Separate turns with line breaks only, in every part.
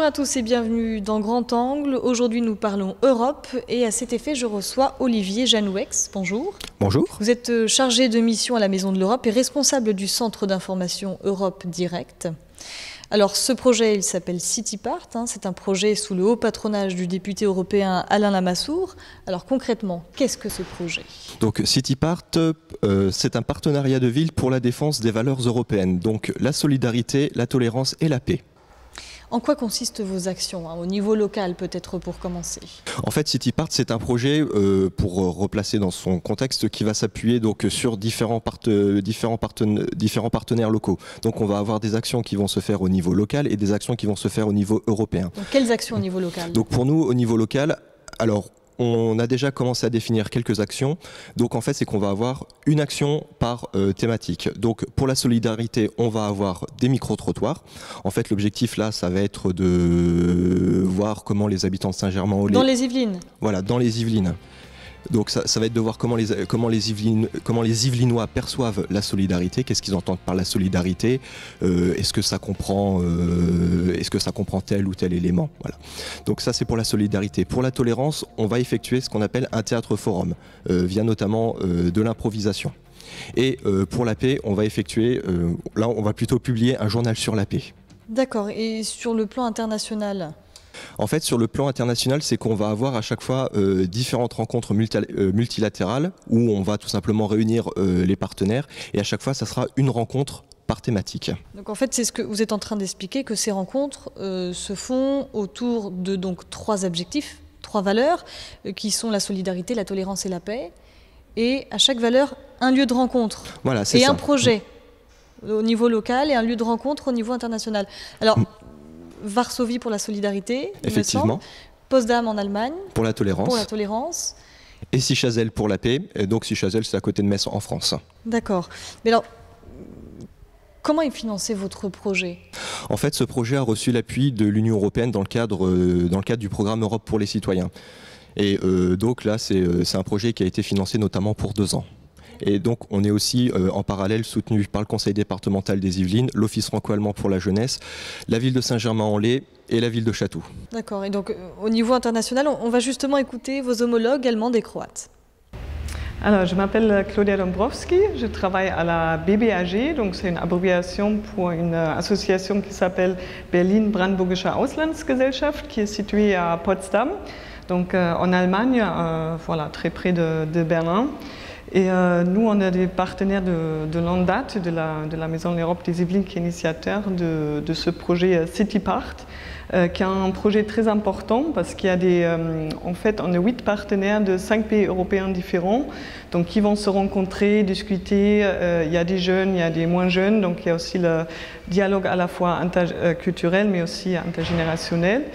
à tous et bienvenue dans Grand Angle. Aujourd'hui, nous parlons Europe et à cet effet, je reçois Olivier Janouex. Bonjour.
Bonjour.
Vous êtes chargé de mission à la Maison de l'Europe et responsable du centre d'information Europe Direct. Alors, ce projet, il s'appelle CityPart. C'est un projet sous le haut patronage du député européen Alain Lamassoure. Alors, concrètement, qu'est-ce que ce projet?
Donc, CityPart, c'est un partenariat de ville pour la défense des valeurs européennes. Donc, la solidarité, la tolérance et la paix.
En quoi consistent vos actions, au niveau local peut-être pour commencer?
En fait, CityPart, c'est un projet, pour replacer dans son contexte, qui va s'appuyer donc sur différents partenaires locaux. Donc on va avoir des actions qui vont se faire au niveau local et des actions qui vont se faire au niveau européen.
Donc, quelles actions au niveau local?
Donc pour nous, au niveau local, alors on a déjà commencé à définir quelques actions. Donc en fait, c'est qu'on va avoir une action par thématique. Donc pour la solidarité, on va avoir des micro-trottoirs. En fait, l'objectif là, ça va être de voir comment les habitants de Saint-Germain-en-Laye...
Dans les Yvelines? Voilà,
dans les Yvelines. Donc ça va être de voir comment les Yvelinois perçoivent la solidarité, qu'est-ce qu'ils entendent par la solidarité, est-ce que ça comprend tel ou tel élément. Voilà. Donc ça c'est pour la solidarité. Pour la tolérance, on va effectuer ce qu'on appelle un théâtre-forum, via notamment de l'improvisation. Et pour la paix, on va effectuer, là on va plutôt publier un journal sur la paix.
D'accord, et sur le plan international ?
En fait, sur le plan international, c'est qu'on va avoir à chaque fois différentes rencontres multilatérales où on va tout simplement réunir les partenaires et à chaque fois, ça sera une rencontre par thématique.
Donc en fait, c'est ce que vous êtes en train d'expliquer, que ces rencontres se font autour de donc 3 objectifs, 3 valeurs qui sont la solidarité, la tolérance et la paix. Et à chaque valeur, un lieu de rencontre
voilà, c'est
et
ça.
Un projet au niveau local et un lieu de rencontre au niveau international. Alors, Varsovie pour la solidarité,
effectivement.
Potsdam en Allemagne
pour la
tolérance.
Et Sichazel pour la paix. Et donc Sichazel, c'est à côté de Metz en France.
D'accord. Mais alors, comment est financé votre projet?
En fait, ce projet a reçu l'appui de l'Union européenne dans le cadre du programme Europe pour les citoyens. Et donc là, c'est un projet qui a été financé notamment pour 2 ans. Et donc on est aussi en parallèle soutenu par le conseil départemental des Yvelines, l'office franco-allemand pour la jeunesse, la ville de Saint-Germain-en-Laye et la ville de Château.
D'accord, et donc au niveau international, on va justement écouter vos homologues allemands et croates.
Alors, je m'appelle Claudia Dombrowski, je travaille à la BBAG, donc c'est une abréviation pour une association qui s'appelle Berlin-Brandenburgische Auslandsgesellschaft, qui est située à Potsdam, donc en Allemagne, voilà, très près de Berlin. Et nous, on est des partenaires de longue date de la Maison de l'Europe des Yvelines, qui est initiateur de ce projet CityPart, qui est un projet très important parce qu'il y a en fait, on est 8 partenaires de 5 pays européens différents, donc qui vont se rencontrer, discuter. Il y a des jeunes, il y a des moins jeunes, donc il y a aussi le dialogue à la fois interculturel mais aussi intergénérationnel.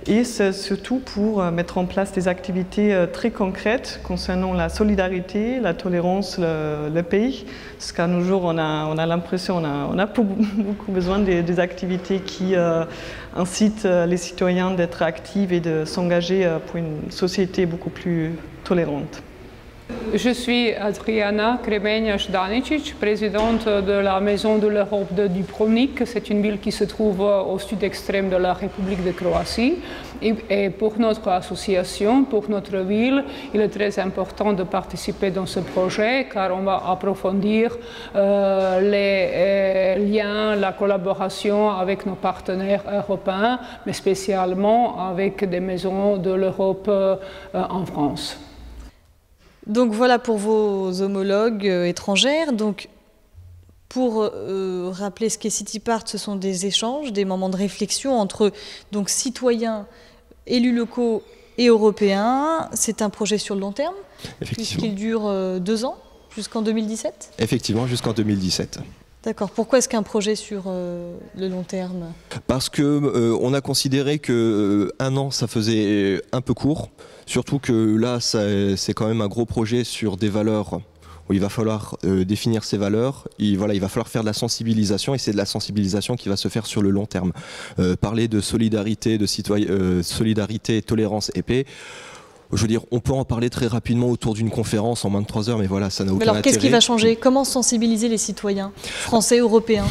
Et c'est surtout pour mettre en place des activités très concrètes concernant la solidarité, la tolérance, le pays. Parce qu'à nos jours, on a l'impression, on a beaucoup besoin des activités qui incitent les citoyens d'être actifs et de s'engager pour une société beaucoup plus tolérante.
Je suis Adriana Kremenja-Danicic, présidente de la Maison de l'Europe de Dubrovnik. C'est une ville qui se trouve au sud extrême de la République de Croatie. Et pour notre association, pour notre ville, il est très important de participer dans ce projet car on va approfondir les liens, la collaboration avec nos partenaires européens, mais spécialement avec des maisons de l'Europe en France.
Donc voilà pour vos homologues étrangères. Donc pour rappeler ce qu'est CityPart, ce sont des échanges, des moments de réflexion entre donc, citoyens, élus locaux et européens. C'est un projet sur le long terme, puisqu'il dure 2 ans, jusqu'en 2017 ?
Effectivement, jusqu'en 2017.
D'accord. Pourquoi est-ce qu'un projet sur le long terme ?
Parce qu'on a considéré qu'1 an, ça faisait un peu court. Surtout que là, c'est quand même un gros projet sur des valeurs où il va falloir définir ces valeurs. Il va falloir faire de la sensibilisation et c'est de la sensibilisation qui va se faire sur le long terme. Parler de solidarité, solidarité, tolérance et paix. Je veux dire, on peut en parler très rapidement autour d'une conférence en moins de 3 heures, mais voilà, ça n'a aucun intérêt.
Alors, qu'est-ce qui va changer? Comment sensibiliser les citoyens français, européens?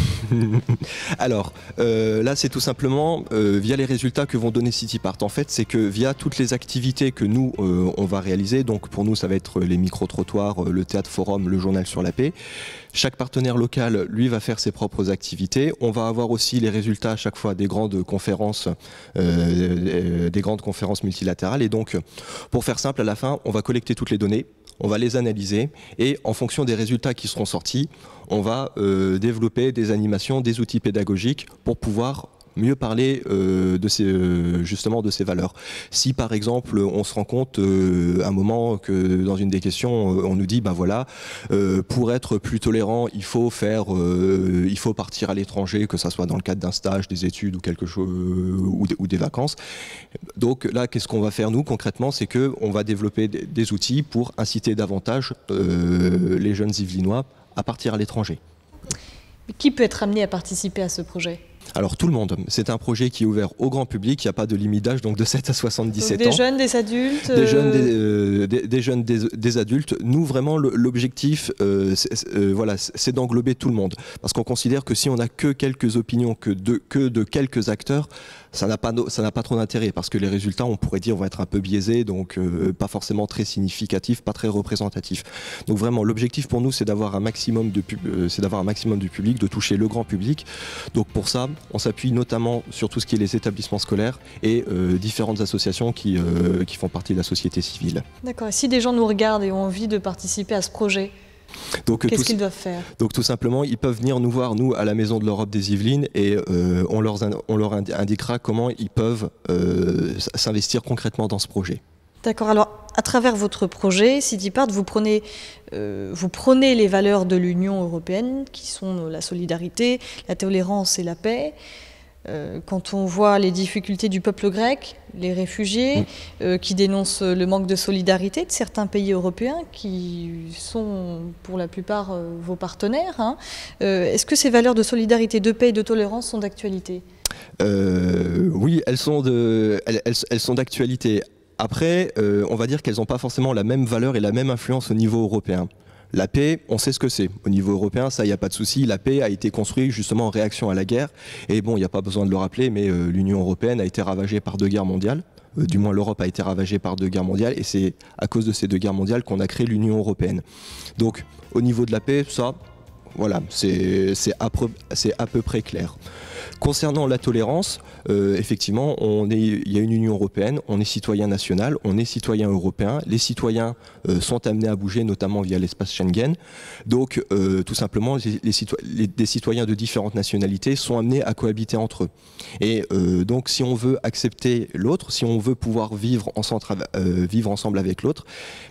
Alors, là, c'est tout simplement via les résultats que vont donner CityPart. En fait, c'est que via toutes les activités que nous, on va réaliser, donc pour nous, ça va être les micro-trottoirs, le théâtre forum, le journal sur la paix. Chaque partenaire local, lui, va faire ses propres activités. On va avoir aussi les résultats à chaque fois des grandes conférences multilatérales. Et donc, pour faire simple, à la fin, on va collecter toutes les données, on va les analyser et en fonction des résultats qui seront sortis, on va développer des animations, des outils pédagogiques pour pouvoir mieux parler justement de ces valeurs. Si par exemple on se rend compte à un moment que dans une des questions on nous dit ben voilà, pour être plus tolérant il faut partir à l'étranger, que ça soit dans le cadre d'un stage, des études ou quelque chose ou des vacances. Donc là qu'est-ce qu'on va faire nous concrètement, c'est que on va développer des outils pour inciter davantage les jeunes Yvelinois à partir à l'étranger.
Qui peut être amené à participer à ce projet ?
Alors tout le monde, c'est un projet qui est ouvert au grand public, il n'y a pas de limite d'âge, donc de 7 à 77
donc
ans.
Des jeunes, des adultes
Des jeunes, des adultes. Nous vraiment l'objectif c'est d'englober tout le monde. Parce qu'on considère que si on n'a que quelques opinions, que de quelques acteurs, ça n'a pas trop d'intérêt, parce que les résultats, on pourrait dire, vont être un peu biaisés, donc pas forcément très significatifs, pas très représentatifs. Donc vraiment, l'objectif pour nous, c'est d'avoir un maximum du public, de toucher le grand public. Donc pour ça, on s'appuie notamment sur tout ce qui est les établissements scolaires et différentes associations qui font partie de la société civile.
D'accord. Et si des gens nous regardent et ont envie de participer à ce projet, qu'est-ce qu'ils doivent faire?
Donc tout simplement, ils peuvent venir nous voir, nous, à la Maison de l'Europe des Yvelines, et on leur indiquera comment ils peuvent s'investir concrètement dans ce projet.
D'accord. Alors, à travers votre projet, CityPart, vous prenez les valeurs de l'Union européenne, qui sont la solidarité, la tolérance et la paix. Quand on voit les difficultés du peuple grec, les réfugiés, qui dénoncent le manque de solidarité de certains pays européens, qui sont pour la plupart vos partenaires, est-ce que ces valeurs de solidarité, de paix et de tolérance sont d'actualité?
Oui, elles sont d'actualité. Après, on va dire qu'elles n'ont pas forcément la même valeur et la même influence au niveau européen. La paix, on sait ce que c'est. Au niveau européen, ça, il n'y a pas de souci. La paix a été construite justement en réaction à la guerre. Et bon, il n'y a pas besoin de le rappeler, mais l'Union européenne a été ravagée par 2 guerres mondiales. Du moins, l'Europe a été ravagée par 2 guerres mondiales. Et c'est à cause de ces 2 guerres mondiales qu'on a créé l'Union européenne. Donc, au niveau de la paix, ça, voilà, c'est à peu près clair. Concernant la tolérance, effectivement, il y a une Union européenne, on est citoyen national, on est citoyen européen. Les citoyens sont amenés à bouger, notamment via l'espace Schengen. Donc, tout simplement, des citoyens de différentes nationalités sont amenés à cohabiter entre eux. Et donc, si on veut accepter l'autre, si on veut pouvoir vivre ensemble avec l'autre,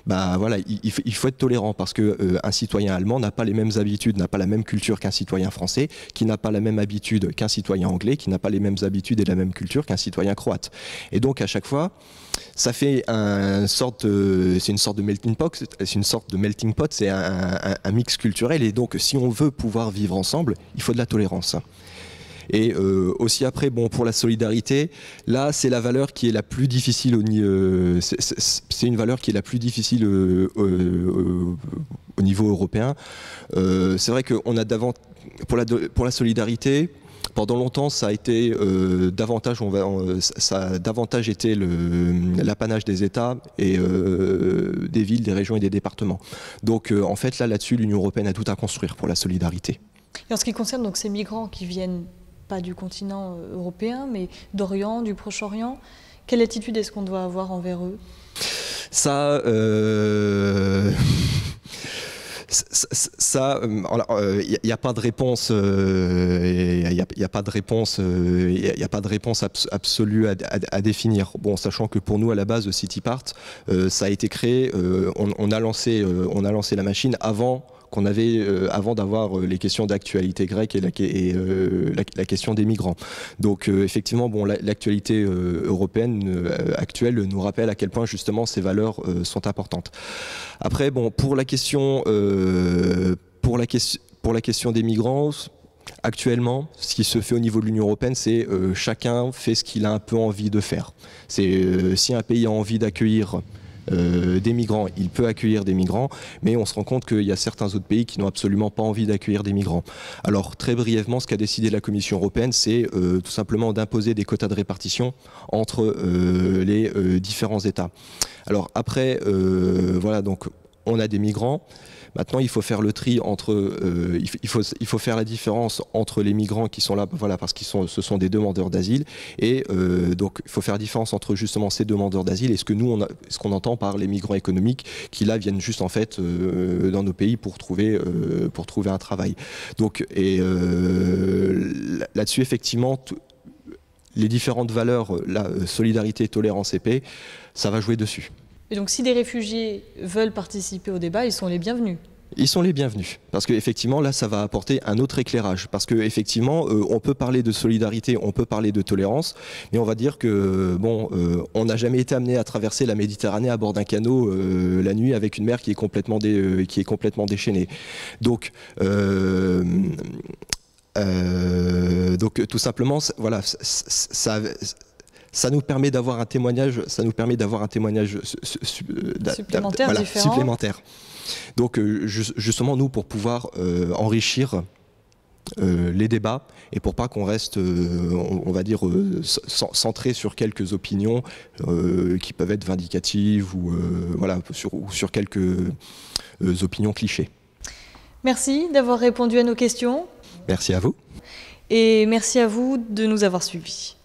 bah voilà, il faut être tolérant, parce qu'un citoyen allemand n'a pas les mêmes habitudes, n'a pas la même culture qu'un citoyen français, qui n'a pas la même habitude qu'un citoyen anglais, qui n'a pas les mêmes habitudes et la même culture qu'un citoyen croate. Et donc à chaque fois, ça fait c'est une sorte de melting pot, c'est un mix culturel. Et donc si on veut pouvoir vivre ensemble, il faut de la tolérance. Et aussi après, bon, pour la solidarité, là c'est la valeur qui est la plus difficile c'est une valeur qui est la plus difficile au niveau européen. C'est vrai qu'on a pour la solidarité, pendant longtemps, ça a été ça a davantage été l'apanage des États et des villes, des régions et des départements. Donc en fait, là-dessus, l'Union européenne a tout à construire pour la solidarité.
Et en ce qui concerne donc ces migrants qui viennent pas du continent européen, mais d'Orient, du Proche-Orient, quelle attitude est-ce qu'on doit avoir envers eux?
Ça, il n'y a pas de réponse. Il n'y a pas de réponse absolue à définir. Bon, sachant que pour nous, à la base, CityPart, ça a été créé. On a lancé la machine avant d'avoir les questions d'actualité grecque et la question des migrants. Donc effectivement, bon, l'actualité européenne actuelle nous rappelle à quel point justement ces valeurs sont importantes. Après, bon, pour la question des migrants, actuellement, ce qui se fait au niveau de l'Union européenne, c'est chacun fait ce qu'il a un peu envie de faire. C'est si un pays a envie d'accueillir des migrants, il peut accueillir des migrants, mais on se rend compte qu'il y a certains autres pays qui n'ont absolument pas envie d'accueillir des migrants. Alors très brièvement, ce qu'a décidé la Commission européenne, c'est tout simplement d'imposer des quotas de répartition entre les différents États. Alors après, voilà, donc on a des migrants. Maintenant, il faut faire le tri entre, il faut faire la différence entre les migrants qui sont là, voilà, parce que ce sont des demandeurs d'asile, et donc il faut faire la différence entre justement ces demandeurs d'asile et ce que nous, ce qu'on entend par les migrants économiques, qui là viennent juste en fait dans nos pays pour trouver un travail. Donc, et là-dessus, effectivement, les différentes valeurs, la solidarité, tolérance et paix, ça va jouer dessus.
Et donc si des réfugiés veulent participer au débat, ils sont les bienvenus?
Ils sont les bienvenus, parce qu'effectivement là ça va apporter un autre éclairage, parce qu'effectivement on peut parler de solidarité, on peut parler de tolérance, mais on va dire que bon, on n'a jamais été amené à traverser la Méditerranée à bord d'un canot la nuit avec une mer qui est complètement déchaînée. Donc tout simplement, voilà, ça nous permet d'avoir un témoignage,
supplémentaire.
Donc justement nous, pour pouvoir enrichir les débats et pour pas qu'on reste, on va dire, centré sur quelques opinions qui peuvent être vindicatives ou voilà, sur quelques opinions clichés.
Merci d'avoir répondu à nos questions.
Merci à vous.
Et merci à vous de nous avoir suivis.